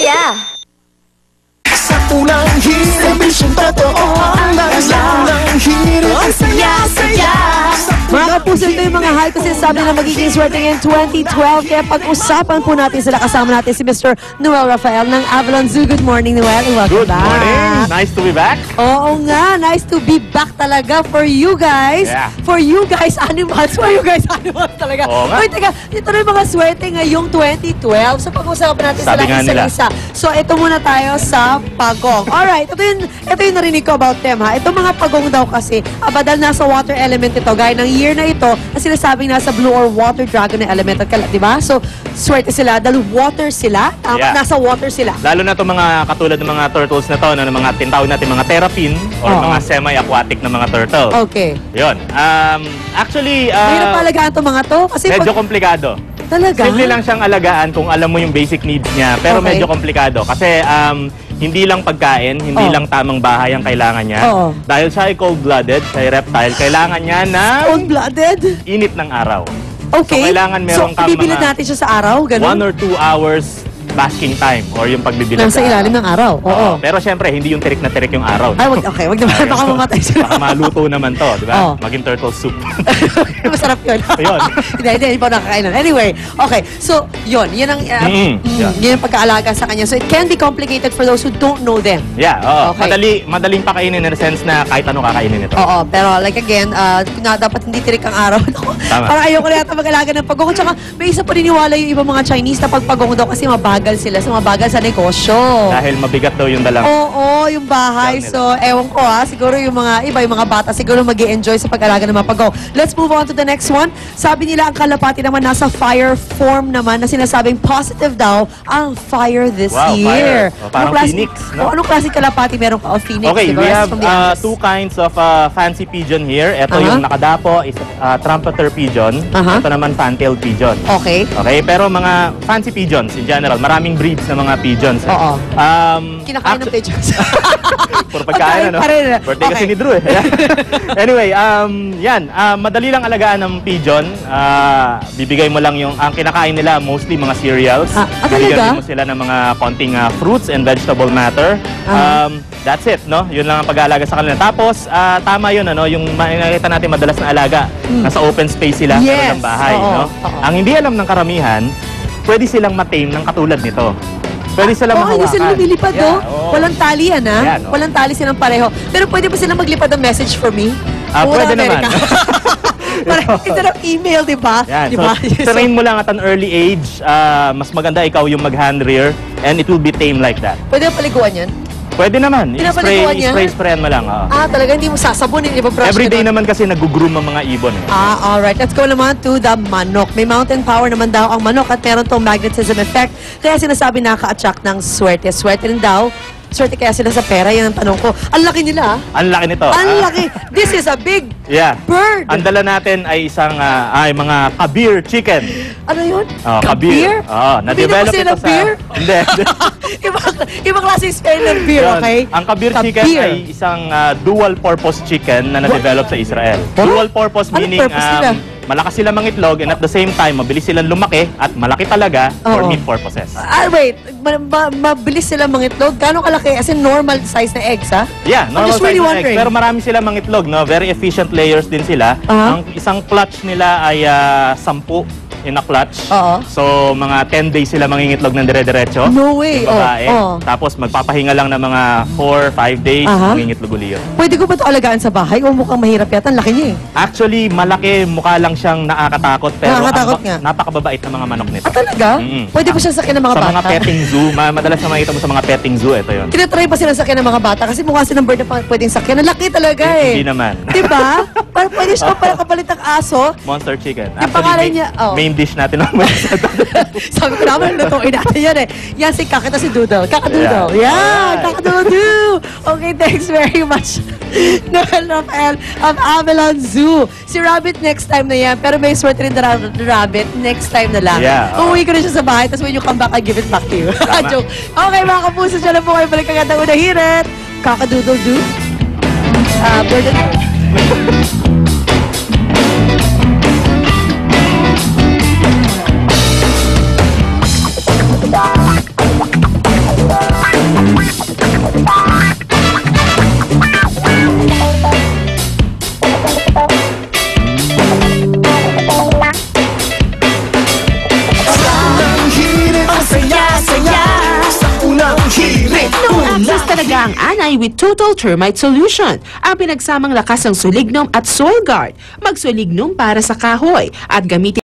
saya. Sa unang hirit, misyong totoo ang unang hirit, ang saya-saya. Mga kapuso, ito yung mga high kasi sabi na magiging swerte ngayon 2012. Kaya pag-usapan po natin sila. Kasama natin si Mr. Noel Rafael ng Avalon Zoo. Good morning, Noel. Welcome Good back. morning. Nice to be back. Oo nga, nice to be back talaga for you guys. Yeah. For you guys, animals. For you guys, animals talaga. Oo nga. Uy, teka, ito na yung mga swerte ngayong 2012. So pag-usapan natin Sabi sila nga nila. isa-isa. So ito muna tayo sa pagong. Alright, ito yung narinig ko about them ha. Ito mga pagong daw kasi, dahil nasa water element ito, gaya ng year na ito, na sinasabing nasa blue or water dragon na element. At di ba? So, swerte sila dahil water sila. Yeah. Nasa water sila. Lalo na itong mga katulad ng mga turtles na to, na mga tinatawag natin mga terrapin or Oo. mga semi-aquatic na mga turtle. Okay. Yun. Actually, Mahirap pa alagaan itong mga to? Kasi medyo komplikado. talaga? Simple lang siyang alagaan kung alam mo yung basic needs niya. Pero Okay. medyo komplikado. Kasi hindi lang pagkain, hindi Oo. lang tamang bahay ang kailangan niya. Oo. Dahil siya ay cold-blooded, siya ay reptile, kailangan niya ng Cold-blooded? init ng araw. Okay. So, kailangan meron kang ibibilad mga natin siya sa araw? 1 Ganun? or 2 hours basking time or yung pagbibilang Nasa ilalim ng araw? Oo. Pero syempre, hindi yung tirik na tirik yung araw. Ay, wag naman. Baka mamatay sila. Baka maluto naman to, di ba? Oo. Maging turtle soup. Masarap yun. Ayun. Hindi pa nakakain nun. Anyway, okay. So, yun. Yan ang, Yeah. yan ang pagkaalaga sa kanya. So, it can be complicated for those who don't know them. Yeah, oo. Okay. Madaling pakainin in the sense na kahit ano kakainin ito. Oo, pero like again, dapat hindi tirik ang araw. Tama. Parang ayoko na yata mag-alaga ng pagong. Tsaka may isa pa niniwala yung ibang mga Chinese na pagpagong daw kasi mabagal sila. So, mabagal sa negosyo. Dahil mabigat daw yung dalang. Oo, yung bahay. Dami So, ewan ko siguro yung mga iba, yung mga bata, siguro mag-i-enjoy sa pag-alaga ng mga pagong. Let's move on to the next one. Sabi nila, ang kalapati naman nasa fire form naman na sinasabing positive daw ang fire this Wow, year. fire. Parang phoenix, no? Anong klaseng kalapati meron ka? O phoenix, Okay, diba? we have From the Andes. 2 kinds of fancy pigeon here. Ito yung nakadapo is trumpeter pigeon. Aha. Ito naman fan-tailed pigeon. Okay. Okay, pero mga fancy pigeons in general, maraming breeds ng mga pigeons. Oo. Kinakain ng pigeons. Puro pagkain, ano? Pa rin. Birthday kasi Okay. ni Drew, eh. Anyway, yan. Madali lang alagaan ng pigeon. Bibigay mo lang ang kinakain nila, mostly mga cereals. Bibigyan talaga? mo sila ng mga konting fruits and vegetable matter. That's it, no? Yun lang ang pag-aalaga sa kanila. Tapos, tama yun, ano? Yung makikita natin madalas na alaga. Nasa open space sila, Yes. pero ng bahay, Oo. no? Oo. Ang hindi alam ng karamihan, pwede silang matame ng katulad nito. Pwede silang mahawakan. Hindi sila lumilipad, Yeah, no? oo. Walang tali yan, ha? Yan, oo. Walang tali silang pareho. Pero pwede ba silang maglipad ng message for me? Pwede naman. Parang instead of email, di ba? Yan. Di ba? So, train mo lang at an early age. Mas maganda ikaw yung mag-hand rear and it will be tame like that. Pwede ba paliguan yan? Pwede naman. Pinapaliguan niya? I-sprayan mo lang. Talaga hindi mo sasabunin, ibabrush Every day ka naman kasi nag-groom ang mga ibon. Eh. Alright. Let's go naman to the manok. May mountain power naman daw ang manok at meron tong magnetism effect. Kaya sinasabi nakaka-attract ng swerte. Swerte rin daw. Swerte kaya sila sa pera. Yan ang tanong ko. Ang laki nila. Ang laki nito. Ang laki. This is a big Yeah. bird. Ang dala natin ay isang mga kabir chicken. Ano yun? Kabir. Na-develop Hindi ito naman sila beer? Hindi. ibang klase spell ng beer, Yun. okay? Ang kabir chicken ay isang dual-purpose chicken na na-develop sa Israel. What? Dual-purpose Anong meaning purpose nila? malakas silang mangitlog and at the same time, mabilis silang lumaki at malaki talaga for Oo. meat purposes. Wait. Mabilis sila mangitlog? Gano'ng kalaki? As in normal size na eggs, ha? Yeah, I'm normal just size really ng wondering. eggs. Pero marami silang mangitlog, no? Very efficient layers din sila. Uh-huh. Ang isang clutch nila ay 10 in a clutch. Oo. So, mga 10 days sila mangingitlog ng dire-diretso. No way. Yung babae. Oo. Tapos, magpapahinga lang ng mga 4-5 days, Aha. mangingitlog uli yun. Pwede ko ba ito alagaan sa bahay? O mukhang mahirap yata. Ang laki niya eh. Actually, malaki, mukha lang siyang nakakatakot. Pero Nakakatakot nga. napakababait ng mga manok nito. Talaga? Mm-mm. Pwede ba siya sakyan ng mga Sa bata? mga petting zoo, madalas na makita mo sa mga petting zoo, ito yun. Tinatry pa sila sakyan ng mga bata kasi mukha silang bird na pwedeng sakyan. Ang laki talaga eh. Hindi naman. Diba? Parang pwede siya para kapalit ng aso. Monster chicken. Yung pangalan niya, main dish natin naman. Sabi ko naman, lutuin natin yan eh. Yan si Kakita si Doodle. Kakadoodle. Yeah. Yan, Alright. Kakadoodle. Okay, thanks very much. Noel Rafael of Avalon Zoo. Si Rabbit next time na yan. Pero may swerte rin na Rabbit next time na lang. Yeah. Uuwi ko rin siya sa bahay. Tapos when you come back, I give it back to you. Tama. Joke. Okay, mga kapuso, dyan na po kayo. Balik agad ang unang hirit. Kakadoodle-doo. Bird and talaga ang anay with Total Termite Solution. Ang pinagsamang lakas ng Solignum at Soil Guard. Mag-Solignum para sa kahoy at gamitin